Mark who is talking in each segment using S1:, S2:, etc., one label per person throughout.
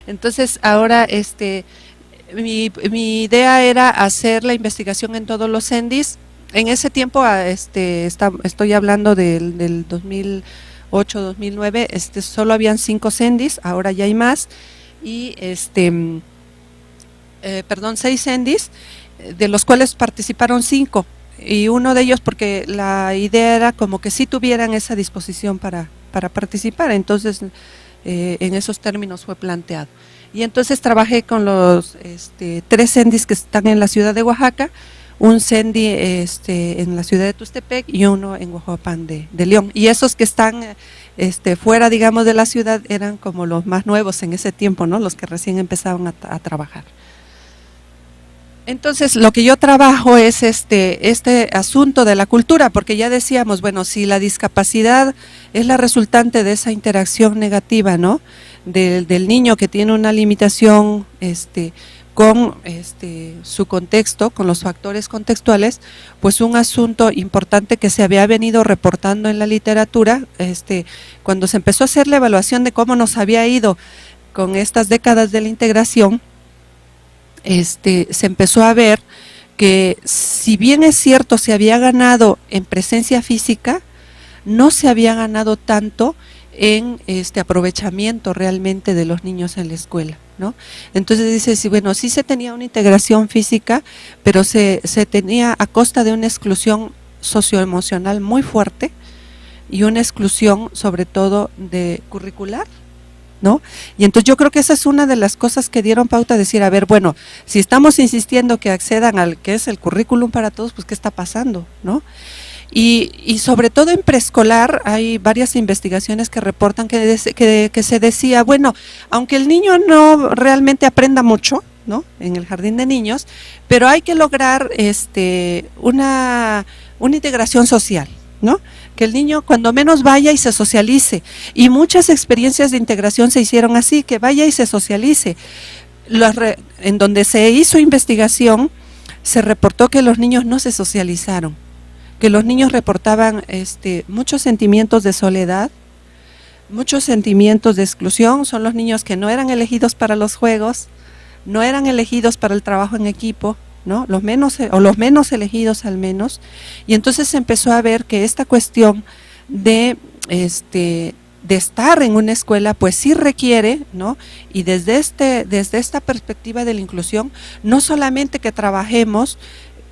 S1: Entonces ahora mi idea era hacer la investigación en todos los CENDIs. En ese tiempo, estoy hablando del 2008, 2009, solo habían 5 CENDIs, ahora ya hay más, y 6 CENDIs, de los cuales participaron 5, y uno de ellos porque la idea era como que sí tuvieran esa disposición para participar, entonces en esos términos fue planteado. Y entonces trabajé con los 3 CENDIs que están en la ciudad de Oaxaca, un CENDI en la ciudad de Tuxtepec y uno en Huajuapan de León. Y esos que están fuera, digamos, de la ciudad eran como los más nuevos en ese tiempo, ¿no? Los que recién empezaban a trabajar. Entonces, lo que yo trabajo es este asunto de la cultura, porque ya decíamos, bueno, si la discapacidad es la resultante de esa interacción negativa, ¿no? Del niño que tiene una limitación con su contexto, con los factores contextuales, pues un asunto importante que se había venido reportando en la literatura, cuando se empezó a hacer la evaluación de cómo nos había ido con estas décadas de la integración, se empezó a ver que si bien es cierto se había ganado en presencia física, no se había ganado tanto en aprovechamiento realmente de los niños en la escuela, ¿no? Entonces dice, sí, bueno, sí se tenía una integración física, pero se tenía a costa de una exclusión socioemocional muy fuerte y una exclusión sobre todo de curricular, ¿no? Y entonces yo creo que esa es una de las cosas que dieron pauta a decir, a ver, bueno, si estamos insistiendo que accedan al que es el currículum para todos, pues ¿qué está pasando?, ¿no? Y sobre todo en preescolar hay varias investigaciones que reportan que se decía, bueno, aunque el niño no realmente aprenda mucho, ¿no?, en el jardín de niños, pero hay que lograr una integración social, ¿no?, que el niño cuando menos vaya y se socialice, y muchas experiencias de integración se hicieron así, que vaya y se socialice. En donde se hizo investigación, se reportó que los niños no se socializaron, que los niños reportaban muchos sentimientos de soledad, muchos sentimientos de exclusión. Son los niños que no eran elegidos para los juegos, no eran elegidos para el trabajo en equipo, ¿no?, los menos elegidos al menos. Y entonces se empezó a ver que esta cuestión de estar en una escuela pues sí requiere, ¿no?, y desde esta perspectiva de la inclusión, no solamente que trabajemos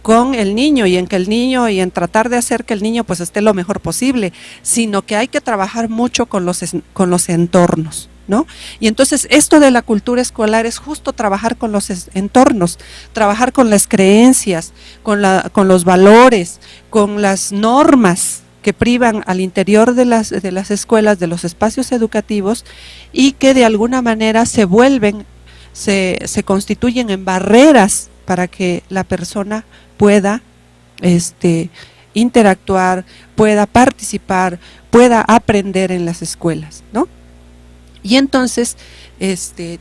S1: con el niño y en tratar de hacer que el niño pues esté lo mejor posible, sino que hay que trabajar mucho con los entornos, ¿no? Y entonces esto de la cultura escolar es justo trabajar con los entornos, trabajar con las creencias, con los valores, con las normas que privan al interior de las escuelas, de los espacios educativos, y que de alguna manera se constituyen en barreras para que la persona pueda interactuar, pueda participar, pueda aprender en las escuelas, ¿no? Y entonces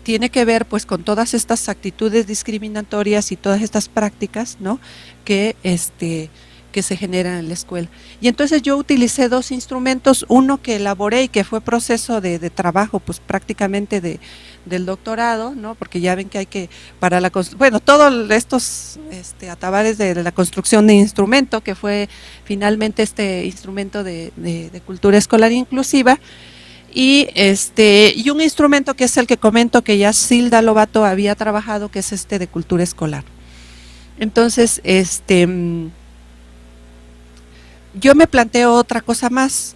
S1: tiene que ver pues con todas estas actitudes discriminatorias y todas estas prácticas, ¿no?, que se generan en la escuela. Y entonces yo utilicé 2 instrumentos, uno que elaboré y que fue proceso de trabajo pues prácticamente del doctorado, ¿no?, porque ya ven que hay que, todos estos atabares de la construcción de instrumento, que fue finalmente este instrumento de cultura escolar inclusiva, y un instrumento que es el que comento que ya Silda Lobato había trabajado, que es de cultura escolar. Entonces, yo me planteo otra cosa más,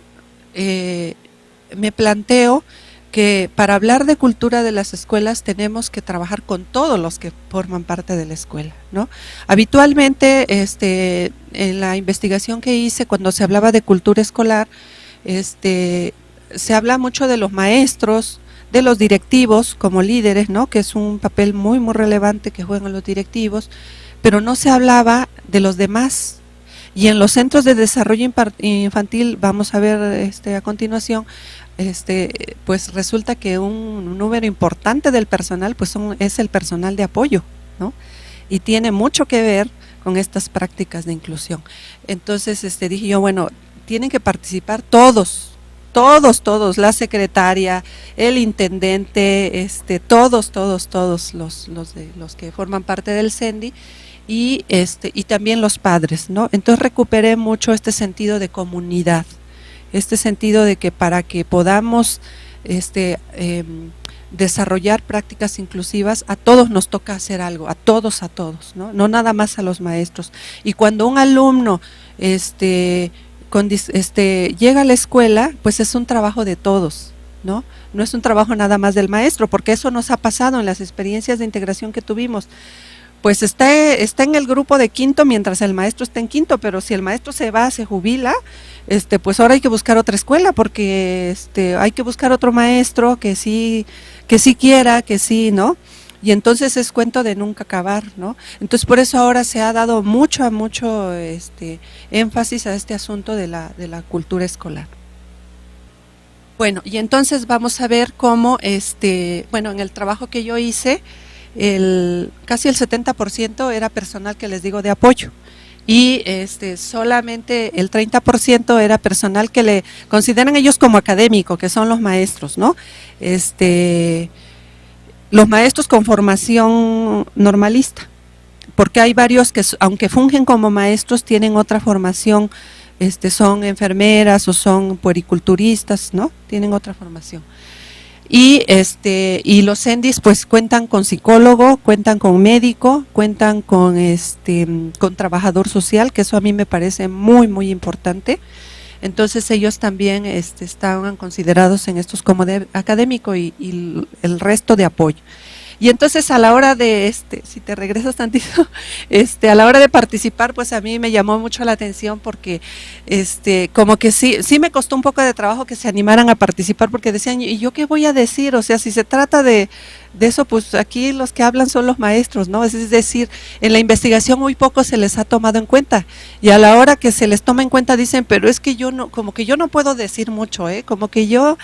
S1: me planteo que para hablar de cultura de las escuelas tenemos que trabajar con todos los que forman parte de la escuela, ¿no? Habitualmente, en la investigación que hice, cuando se hablaba de cultura escolar, se habla mucho de los maestros, de los directivos como líderes, ¿no?, que es un papel muy, muy relevante que juegan los directivos, pero no se hablaba de los demás. Y en los centros de desarrollo infantil, vamos a ver a continuación, pues resulta que un número importante del personal pues es el personal de apoyo, ¿no?, y tiene mucho que ver con estas prácticas de inclusión. Entonces dije yo, bueno, tienen que participar todos, todos, la secretaria, el intendente, todos los que forman parte del CENDI, y también los padres, ¿no? Entonces recuperé mucho este sentido de comunidad, este sentido de que para que podamos desarrollar prácticas inclusivas, a todos nos toca hacer algo, a todos, ¿no? No nada más a los maestros. Y cuando un alumno llega a la escuela, pues es un trabajo de todos, ¿no? No es un trabajo nada más del maestro, porque eso nos ha pasado en las experiencias de integración que tuvimos. Pues está en el grupo de quinto mientras el maestro está en quinto, pero si el maestro se va, se jubila, pues ahora hay que buscar otra escuela, porque hay que buscar otro maestro que sí quiera, que sí, ¿no? Y entonces es cuento de nunca acabar, ¿no? Entonces por eso ahora se ha dado mucho énfasis a este asunto de la cultura escolar. Bueno, y entonces vamos a ver cómo, en el trabajo que yo hice, casi el 70% era personal, que les digo, de apoyo, y solamente el 30% era personal que le consideran ellos como académico, que son los maestros, ¿no? Los maestros con formación normalista, porque hay varios que, aunque fungen como maestros, tienen otra formación, son enfermeras o son puericulturistas, ¿no? Tienen otra formación. Y los CENDIs pues cuentan con psicólogo, cuentan con médico, cuentan con trabajador social, que eso a mí me parece muy, muy importante. Entonces ellos también estaban considerados en estos como de académico y el resto de apoyo. Y entonces a la hora de, si te regresas tantito, a la hora de participar, pues a mí me llamó mucho la atención, porque como que sí me costó un poco de trabajo que se animaran a participar, porque decían, ¿y yo qué voy a decir? O sea, si se trata de eso, pues aquí los que hablan son los maestros, ¿no? Es decir, en la investigación muy poco se les ha tomado en cuenta, y a la hora que se les toma en cuenta dicen, pero es que yo no, como que yo no puedo decir mucho, como que yo,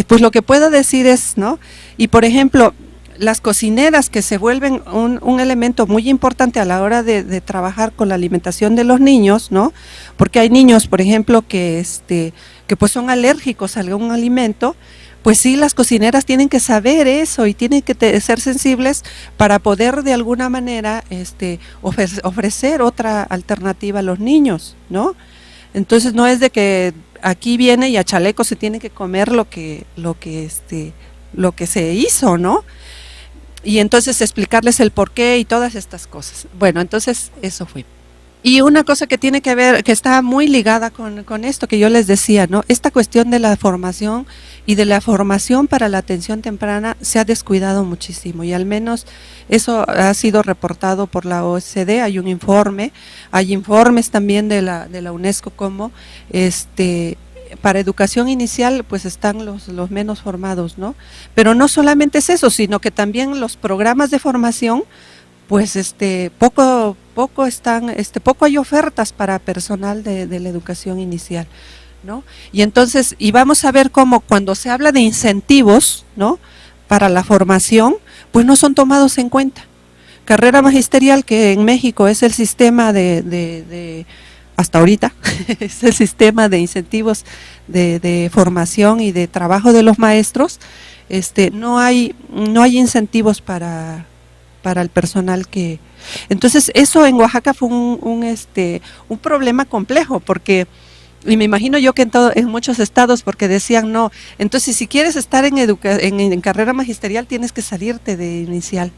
S1: pues lo que puedo decir es, ¿no? Y por ejemplo, las cocineras, que se vuelven un elemento muy importante a la hora de trabajar con la alimentación de los niños, ¿no? Porque hay niños, por ejemplo, que pues son alérgicos a algún alimento. Pues sí, las cocineras tienen que saber eso y tienen que ser sensibles para poder de alguna manera ofrecer otra alternativa a los niños, ¿no? Entonces no es de que aquí viene y a chaleco se tiene que comer lo que se hizo, ¿no? Y entonces explicarles el porqué y todas estas cosas. Bueno, entonces eso fue. Y una cosa que tiene que ver, que está muy ligada con esto que yo les decía, ¿no? Esta cuestión de la formación y de la formación para la atención temprana se ha descuidado muchísimo, y al menos eso ha sido reportado por la OECD. Hay un informe, hay informes también de la UNESCO, como para educación inicial pues están los menos formados, ¿no? Pero no solamente es eso, sino que también los programas de formación, pues poco hay ofertas para personal de la educación inicial, ¿no? Y entonces, y vamos a ver cómo cuando se habla de incentivos, ¿no?, para la formación, pues no son tomados en cuenta. Carrera magisterial, que en México es el sistema hasta ahorita, es el sistema de incentivos de formación y de trabajo de los maestros, no hay incentivos para el personal que… Entonces eso en Oaxaca fue un problema complejo, porque, y me imagino yo que en muchos estados, porque decían, no, entonces si quieres estar en carrera magisterial tienes que salirte de inicial,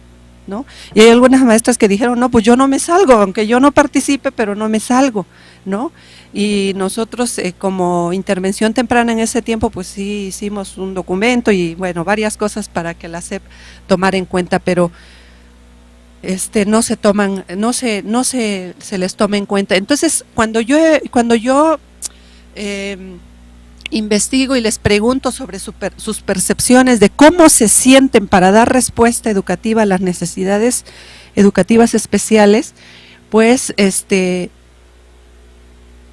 S1: ¿no? Y hay algunas maestras que dijeron, no, pues yo no me salgo, aunque yo no participe, pero no me salgo, ¿no? Y nosotros como intervención temprana en ese tiempo, pues sí hicimos un documento y bueno, varias cosas para que la SEP tomara en cuenta, pero no se les toma en cuenta. Entonces, cuando yo investigo y les pregunto sobre sus percepciones de cómo se sienten para dar respuesta educativa a las necesidades educativas especiales, pues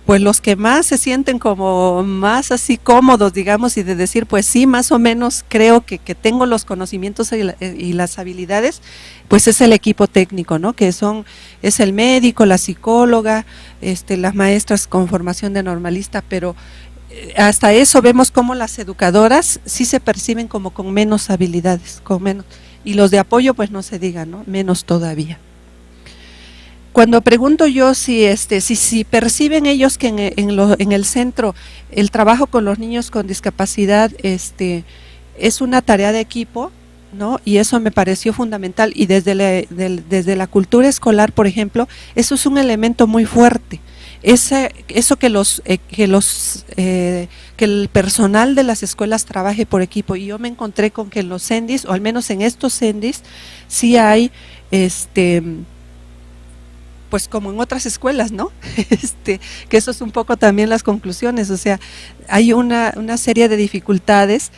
S1: pues los que más se sienten como más así cómodos, digamos, y de decir, pues sí, más o menos creo que tengo los conocimientos y las habilidades, pues es el equipo técnico, ¿no? Que es el médico, la psicóloga, las maestras con formación de normalista, pero hasta eso vemos como las educadoras sí se perciben como con menos habilidades, con menos, y los de apoyo pues no se diga, ¿no? Menos todavía. Cuando pregunto yo si perciben ellos que en el centro el trabajo con los niños con discapacidad es una tarea de equipo, ¿no? Y eso me pareció fundamental, y desde la cultura escolar, por ejemplo, eso es un elemento muy fuerte. Eso que el personal de las escuelas trabaje por equipo, y yo me encontré con que en los CENDIs, o al menos en estos CENDIs, sí hay pues como en otras escuelas, ¿no? Que eso es un poco también las conclusiones, o sea, hay una serie de dificultades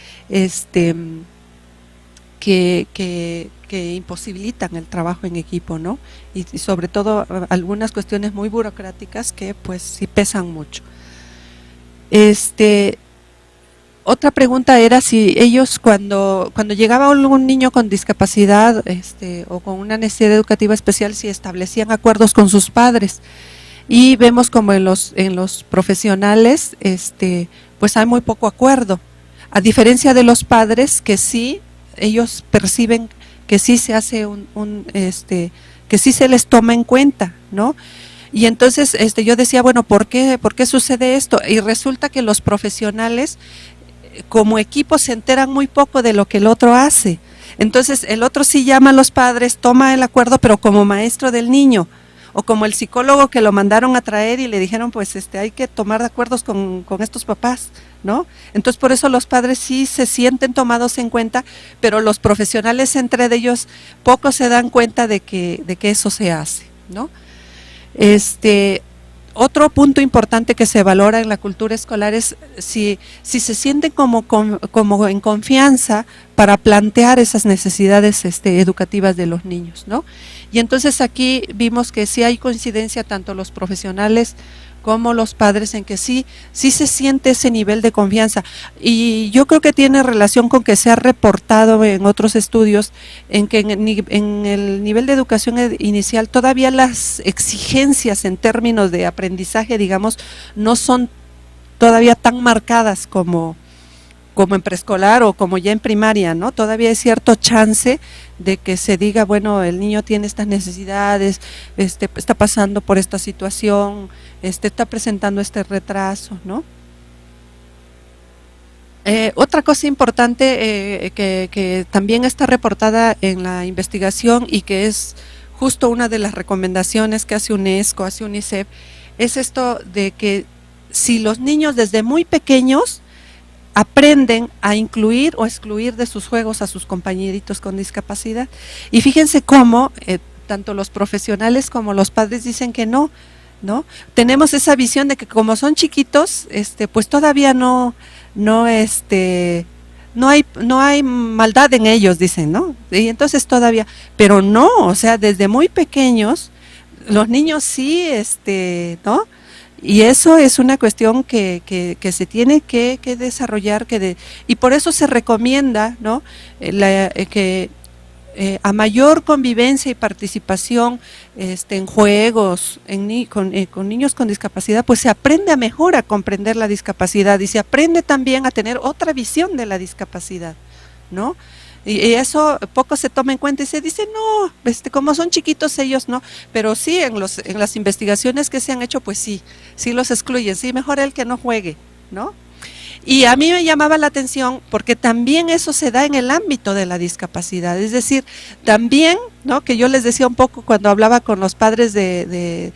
S1: que imposibilitan el trabajo en equipo, ¿no? Y sobre todo algunas cuestiones muy burocráticas que pues sí pesan mucho. Otra pregunta era si ellos cuando llegaba algún niño con discapacidad o con una necesidad educativa especial, si establecían acuerdos con sus padres. Y vemos como en los profesionales pues hay muy poco acuerdo, a diferencia de los padres, que sí ellos perciben que sí se hace que sí se les toma en cuenta, ¿no? Y entonces yo decía, bueno, ¿por qué sucede esto? Y resulta que los profesionales como equipo se enteran muy poco de lo que el otro hace. Entonces el otro sí llama a los padres, toma el acuerdo, pero como maestro del niño, o como el psicólogo que lo mandaron a traer y le dijeron, pues hay que tomar acuerdos con estos papás, ¿no? Entonces por eso los padres sí se sienten tomados en cuenta, pero los profesionales entre ellos poco se dan cuenta de que eso se hace, ¿no? Otro punto importante que se valora en la cultura escolar es si se sienten como en confianza para plantear esas necesidades educativas de los niños, ¿no? Y entonces aquí vimos que sí hay coincidencia tanto los profesionales como los padres en que sí se siente ese nivel de confianza, y yo creo que tiene relación con que se ha reportado en otros estudios en que en el nivel de educación inicial todavía las exigencias en términos de aprendizaje, digamos, no son todavía tan marcadas como en preescolar o como ya en primaria, ¿no? Todavía hay cierto chance de que se diga, bueno, el niño tiene estas necesidades, está pasando por esta situación, está presentando este retraso, ¿no? Otra cosa importante que también está reportada en la investigación y que es justo una de las recomendaciones que hace UNESCO, hace UNICEF, es esto de que si los niños desde muy pequeños aprenden a incluir o excluir de sus juegos a sus compañeritos con discapacidad. Y fíjense cómo tanto los profesionales como los padres dicen que no, ¿no? Tenemos esa visión de que como son chiquitos, pues todavía no hay maldad en ellos, dicen, ¿no? Y entonces todavía, pero no, o sea, desde muy pequeños, los niños sí, ¿no? Y eso es una cuestión que se tiene que desarrollar, y por eso se recomienda, ¿no? Que a mayor convivencia y participación en juegos con niños con discapacidad, pues se aprende mejor a comprender la discapacidad y se aprende también a tener otra visión de la discapacidad, ¿no? Y eso poco se toma en cuenta y se dice, no, como son chiquitos ellos no, pero sí en las investigaciones que se han hecho, pues sí los excluyen, sí, mejor el que no juegue, ¿no? Y a mí me llamaba la atención porque también eso se da en el ámbito de la discapacidad, es decir, también, ¿no? Que yo les decía un poco cuando hablaba con los padres de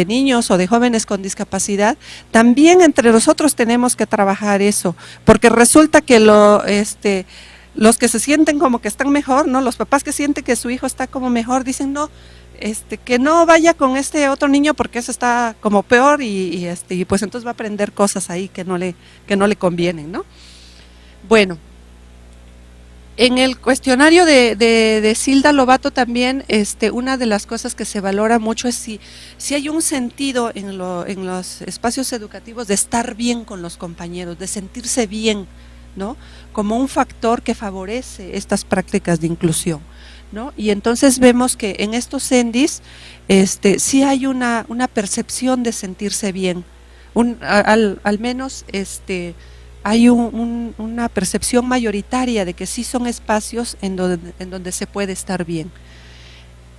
S1: niños o de jóvenes con discapacidad, también entre nosotros tenemos que trabajar eso, porque resulta que los que se sienten como que están mejor, ¿no? Los papás que sienten que su hijo está como mejor, dicen no, que no vaya con este otro niño porque eso está como peor y pues entonces va a aprender cosas ahí que no le convienen, ¿no? Bueno, en el cuestionario de Silda Lobato también, una de las cosas que se valora mucho es si hay un sentido en los espacios educativos de estar bien con los compañeros, de sentirse bien, ¿no? Como un factor que favorece estas prácticas de inclusión, ¿no? Y entonces vemos que en estos CENDIs sí hay una percepción de sentirse bien, al menos hay una percepción mayoritaria de que sí son espacios en donde se puede estar bien.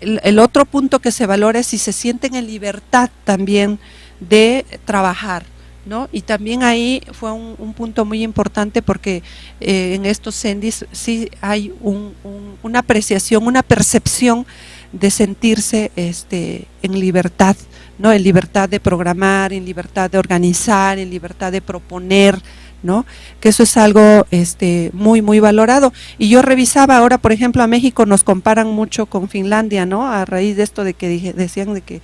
S1: El otro punto que se valora es si se sienten en libertad también de trabajar, ¿no? Y también ahí fue un punto muy importante porque en estos CENDIs sí hay una apreciación, una percepción de sentirse en libertad, ¿no? En libertad de programar, en libertad de organizar, en libertad de proponer, ¿no? Que eso es algo muy muy valorado. Y yo revisaba ahora, por ejemplo, a México nos comparan mucho con Finlandia, ¿no? A raíz de esto de que decían de que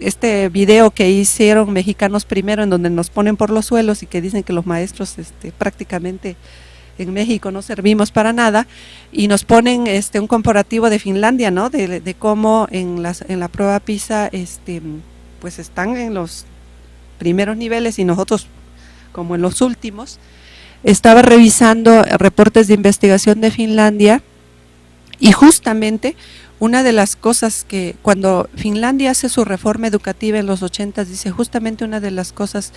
S1: este video que hicieron Mexicanos Primero, en donde nos ponen por los suelos y que dicen que los maestros prácticamente en México no servimos para nada, y nos ponen un comparativo de Finlandia, ¿no? De cómo en la prueba PISA pues están en los primeros niveles y nosotros como en los últimos. Estaba revisando reportes de investigación de Finlandia y justamente una de las cosas que cuando Finlandia hace su reforma educativa en los 80, dice justamente una de las cosas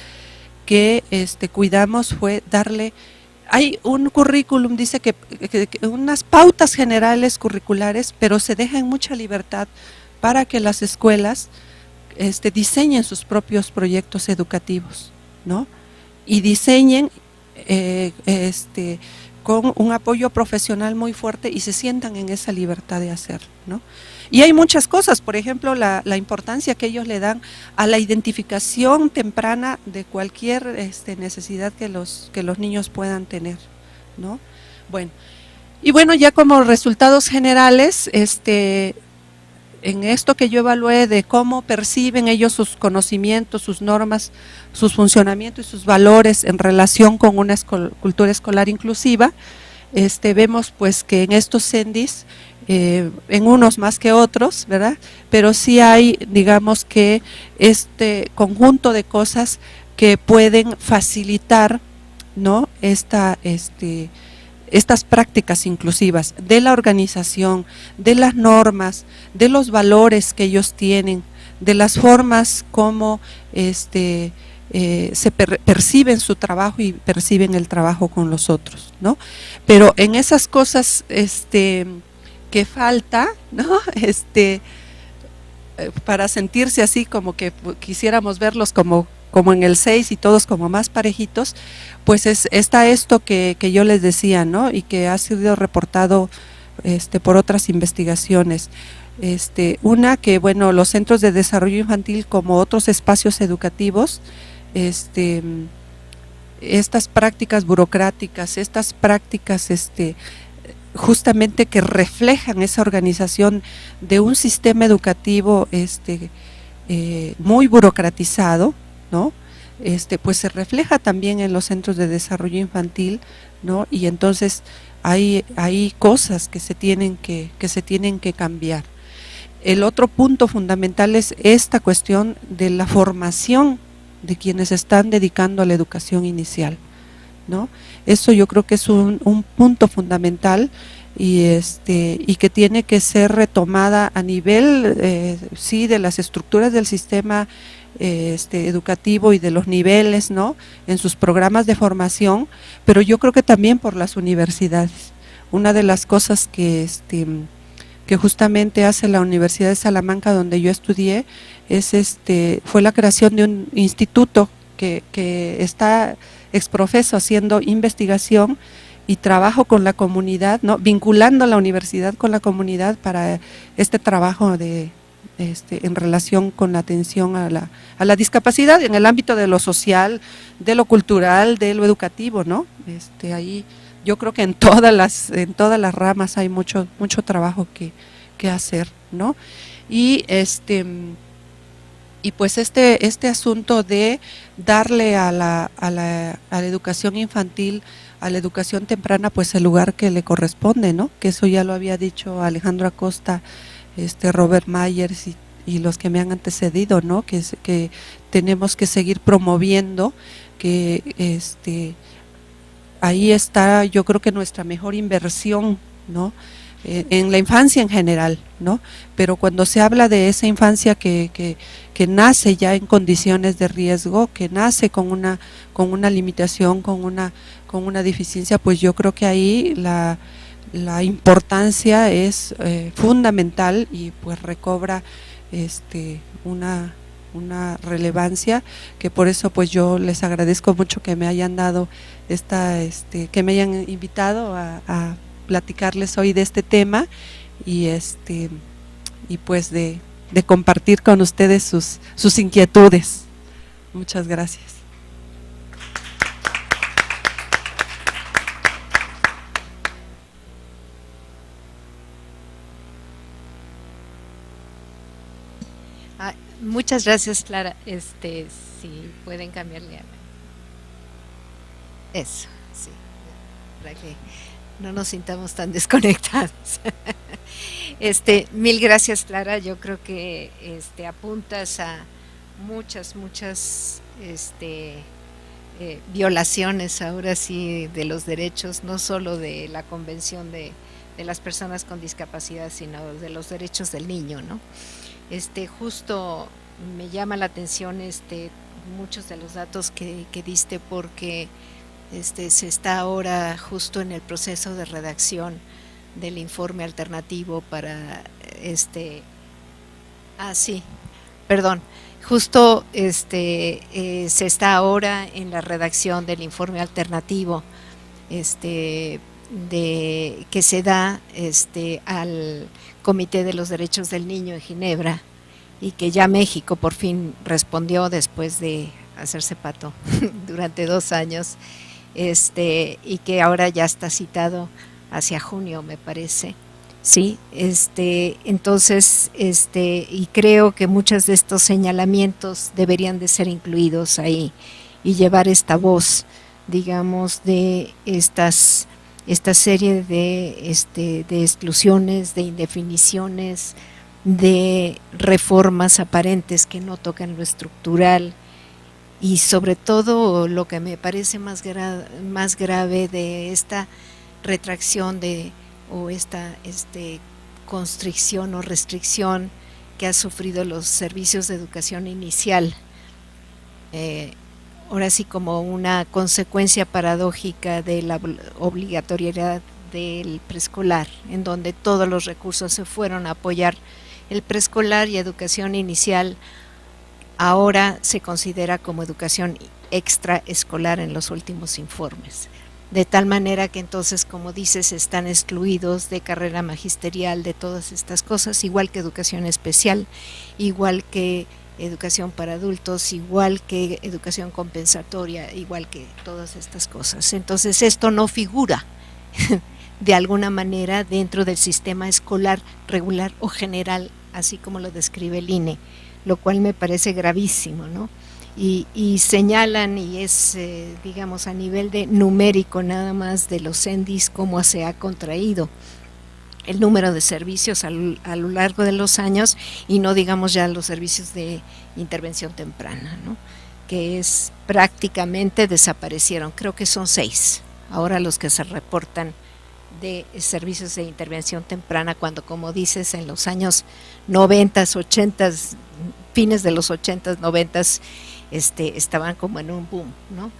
S1: que cuidamos fue darle, hay un currículum, dice que unas pautas generales curriculares, pero se deja en mucha libertad para que las escuelas diseñen sus propios proyectos educativos, ¿no? Y diseñen con un apoyo profesional muy fuerte y se sientan en esa libertad de hacerlo, ¿no? Y hay muchas cosas, por ejemplo, la importancia que ellos le dan a la identificación temprana de cualquier necesidad que los niños puedan tener, ¿no? Bueno, y bueno, ya como resultados generales, en esto que yo evalué de cómo perciben ellos sus conocimientos, sus normas, sus funcionamientos y sus valores en relación con una cultura escolar inclusiva, vemos pues que en estos CENDIs, en unos más que otros, ¿verdad? Pero sí hay, digamos que este conjunto de cosas que pueden facilitar, ¿no? Estas prácticas inclusivas de la organización, de las normas, de los valores que ellos tienen, de las formas como perciben su trabajo y perciben el trabajo con los otros, ¿no? Pero en esas cosas que falta, ¿no? Para sentirse así como que quisiéramos verlos como en el 6 y todos como más parejitos, pues está esto que yo les decía, ¿no? Y que ha sido reportado por otras investigaciones. Una que, bueno, los centros de desarrollo infantil como otros espacios educativos, estas prácticas burocráticas, estas prácticas justamente que reflejan esa organización de un sistema educativo muy burocratizado, ¿no? Pues se refleja también en los centros de desarrollo infantil, ¿no? Y entonces hay cosas que se tienen que cambiar. El otro punto fundamental es esta cuestión de la formación de quienes están dedicando a la educación inicial, ¿no? Eso yo creo que es un punto fundamental y que tiene que ser retomada a nivel sí de las estructuras del sistema educativo y de los niveles, ¿no? En sus programas de formación, pero yo creo que también por las universidades. Una de las cosas que justamente hace la Universidad de Salamanca, donde yo estudié, fue la creación de un instituto que está exprofeso haciendo investigación y trabajo con la comunidad, ¿no? Vinculando a la universidad con la comunidad para este trabajo en relación con la atención a la discapacidad en el ámbito de lo social, de lo cultural, de lo educativo, ¿no? Ahí yo creo que en todas las ramas hay mucho trabajo que hacer, ¿no? Y pues este asunto de darle a la educación infantil, a la educación temprana, pues el lugar que le corresponde, ¿no? Que eso ya lo había dicho Alejandro Acosta, Robert Myers y los que me han antecedido, ¿no? Que tenemos que seguir promoviendo, que ahí está, yo creo que nuestra mejor inversión, ¿no? en la infancia en general, ¿no? Pero cuando se habla de esa infancia que nace ya en condiciones de riesgo, que nace con una limitación, con una deficiencia, pues yo creo que ahí la importancia es fundamental y pues recobra una relevancia, que por eso pues yo les agradezco mucho que me hayan dado que me hayan invitado a platicarles hoy de este tema y y pues de compartir con ustedes sus inquietudes. Muchas gracias.
S2: Muchas gracias, Clara. Si pueden cambiarle a eso, sí, para que no nos sintamos tan desconectados. Mil gracias, Clara. Yo creo que apuntas a muchas violaciones ahora sí de los derechos, no solo de la Convención de las personas con discapacidad, sino de los derechos del niño, ¿no? Justo me llama la atención muchos de los datos que diste, porque se está ahora justo en el proceso de redacción del informe alternativo para sí, perdón, justo se está ahora en la redacción del informe alternativo que se da al Comité de los Derechos del Niño en Ginebra, y que ya México por fin respondió después de hacerse pato durante 2 años, y que ahora ya está citado hacia junio, me parece. Sí, entonces, y creo que muchos de estos señalamientos deberían de ser incluidos ahí y llevar esta voz, digamos, de esta serie de exclusiones, de indefiniciones, de reformas aparentes que no tocan lo estructural, y sobre todo lo que me parece más grave de esta retracción o esta constricción o restricción que ha sufrido los servicios de educación inicial, ahora sí como una consecuencia paradójica de la obligatoriedad del preescolar, en donde todos los recursos se fueron a apoyar el preescolar, y educación inicial ahora se considera como educación extraescolar en los últimos informes. De tal manera que entonces, como dices, están excluidos de carrera magisterial, de todas estas cosas, igual que educación especial, igual que educación para adultos, igual que educación compensatoria, igual que todas estas cosas. Entonces esto no figura de alguna manera dentro del sistema escolar regular o general, así como lo describe el INE, lo cual me parece gravísimo, ¿no? Y señalan, y es, digamos, a nivel de numérico nada más de los CENDIS, cómo se ha contraído el número de servicios a lo largo de los años, y no digamos ya los servicios de intervención temprana, ¿no? Que es prácticamente desaparecieron, creo que son 6 ahora los que se reportan de servicios de intervención temprana, cuando, como dices, en los años 90, 80, fines de los 80, 90, estaban como en un boom, ¿no?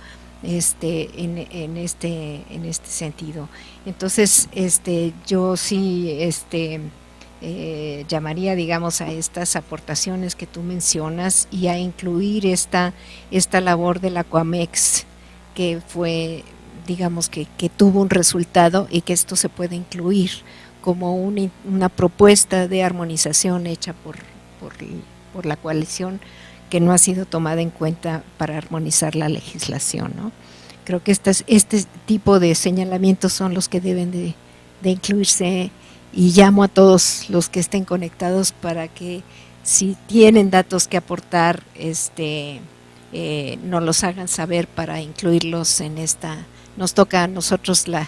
S2: En este sentido. Entonces, yo sí llamaría, digamos, a estas aportaciones que tú mencionas, y a incluir esta labor de la Coamex, que fue, digamos, que tuvo un resultado, y que esto se puede incluir como una propuesta de armonización hecha por la coalición, que no ha sido tomada en cuenta para armonizar la legislación, ¿no? Creo que este tipo de señalamientos son los que deben de incluirse, y llamo a todos los que estén conectados para que, si tienen datos que aportar, nos los hagan saber para incluirlos en esta. Nos toca a nosotros la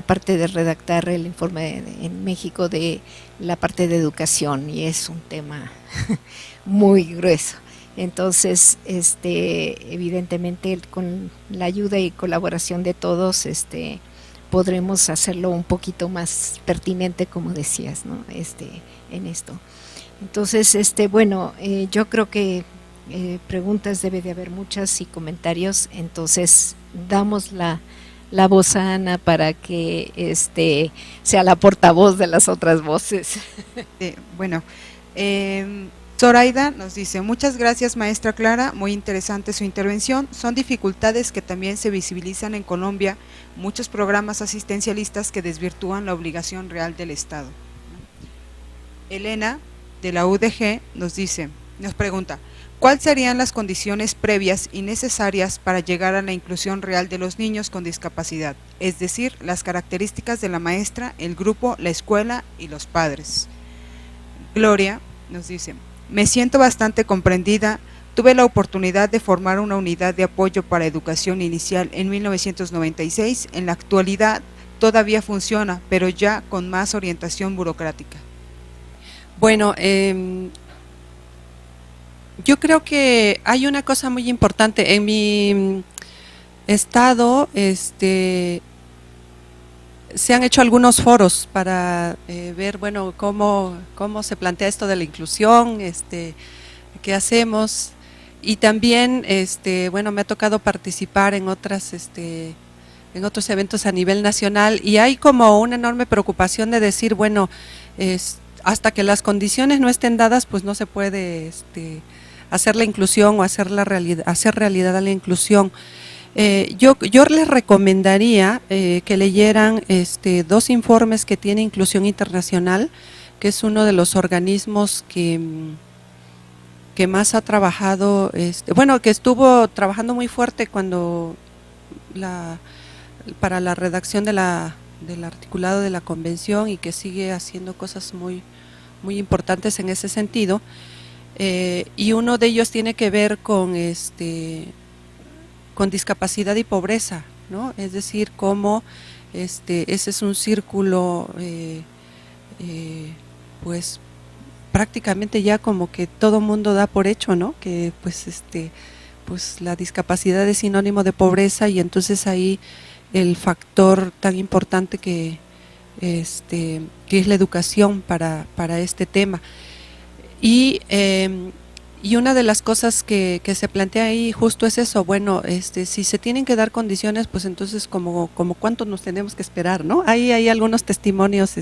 S2: parte de redactar el informe en México de la parte de educación, y es un tema muy grueso. Entonces, evidentemente, con la ayuda y colaboración de todos, podremos hacerlo un poquito más pertinente, como decías, ¿no? En esto. Entonces, bueno, yo creo que preguntas debe de haber muchas y comentarios, entonces damos la voz a Ana para que sea la portavoz de las otras voces.
S3: Bueno, Zoraida nos dice: muchas gracias, maestra Clara, muy interesante su intervención. Son dificultades que también se visibilizan en Colombia, muchos programas asistencialistas que desvirtúan la obligación real del Estado. Elena, de la UDG, nos pregunta: ¿cuáles serían las condiciones previas y necesarias para llegar a la inclusión real de los niños con discapacidad? Es decir, las características de la maestra, el grupo, la escuela y los padres. Gloria nos dice: me siento bastante comprendida. Tuve la oportunidad de formar una unidad de apoyo para educación inicial en 1996. En la actualidad todavía funciona, pero ya con más orientación burocrática.
S1: Bueno, yo creo que hay una cosa muy importante. En mi estado se han hecho algunos foros para ver, bueno, cómo se plantea esto de la inclusión, qué hacemos, y también, bueno, me ha tocado participar en otros eventos a nivel nacional, y hay como una enorme preocupación de decir, bueno, hasta que las condiciones no estén dadas, pues no se puede hacer la inclusión o hacer realidad la inclusión. Yo les recomendaría que leyeran dos informes que tiene Inclusión Internacional, que es uno de los organismos que más ha trabajado, bueno, que estuvo trabajando muy fuerte cuando para la redacción del articulado de la convención, y que sigue haciendo cosas muy, muy importantes en ese sentido. Y uno de ellos tiene que ver con discapacidad y pobreza, ¿no? Es decir, cómo ese es un círculo, pues prácticamente ya como que todo mundo da por hecho, ¿no? Que pues la discapacidad es sinónimo de pobreza, y entonces ahí el factor tan importante que es la educación para este tema. Y una de las cosas que se plantea ahí justo es eso, bueno, si se tienen que dar condiciones, pues entonces como cuánto nos tenemos que esperar, ¿no? Hay algunos testimonios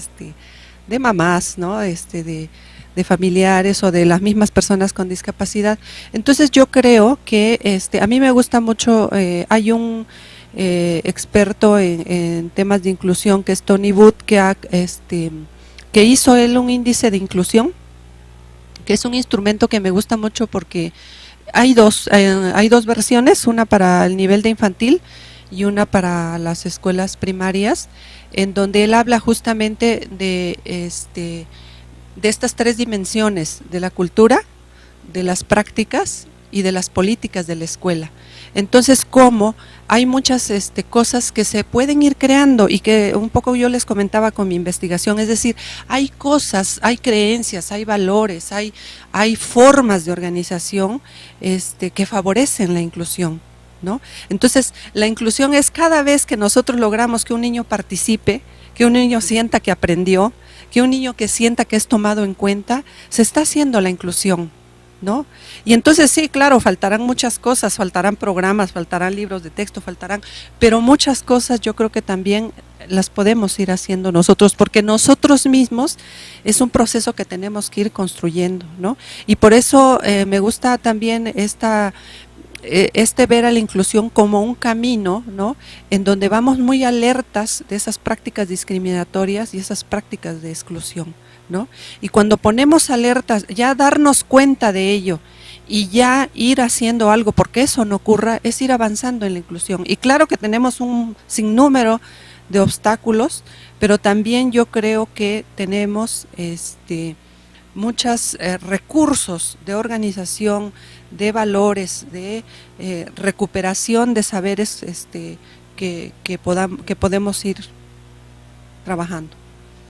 S1: de mamás, ¿no? De familiares o de las mismas personas con discapacidad. Entonces yo creo que a mí me gusta mucho, hay un experto en temas de inclusión que es Tony Wood, que hizo él un índice de inclusión, que es un instrumento que me gusta mucho porque hay dos versiones, una para el nivel de infantil y una para las escuelas primarias, en donde él habla justamente de estas tres dimensiones: de la cultura, de las prácticas y de las políticas de la escuela. Entonces, cómo hay muchas cosas que se pueden ir creando, y que un poco yo les comentaba con mi investigación, es decir, hay cosas, hay creencias, hay valores, hay formas de organización que favorecen la inclusión, ¿no? Entonces, la inclusión es cada vez que nosotros logramos que un niño participe, que un niño sienta que aprendió, que un niño que sienta que es tomado en cuenta, se está haciendo la inclusión, ¿no? Y entonces sí, claro, faltarán muchas cosas, faltarán programas, faltarán libros de texto, pero muchas cosas yo creo que también las podemos ir haciendo nosotros, porque nosotros mismos es un proceso que tenemos que ir construyendo, ¿no? Y por eso me gusta también ver a la inclusión como un camino, ¿no? En donde vamos muy alertas de esas prácticas discriminatorias y esas prácticas de exclusión, ¿no? Y cuando ponemos alertas, ya darnos cuenta de ello y ya ir haciendo algo porque eso no ocurra, es ir avanzando en la inclusión. Y claro que tenemos un sinnúmero de obstáculos, pero también yo creo que tenemos muchos recursos de organización, de valores, de recuperación de saberes que podemos ir trabajando.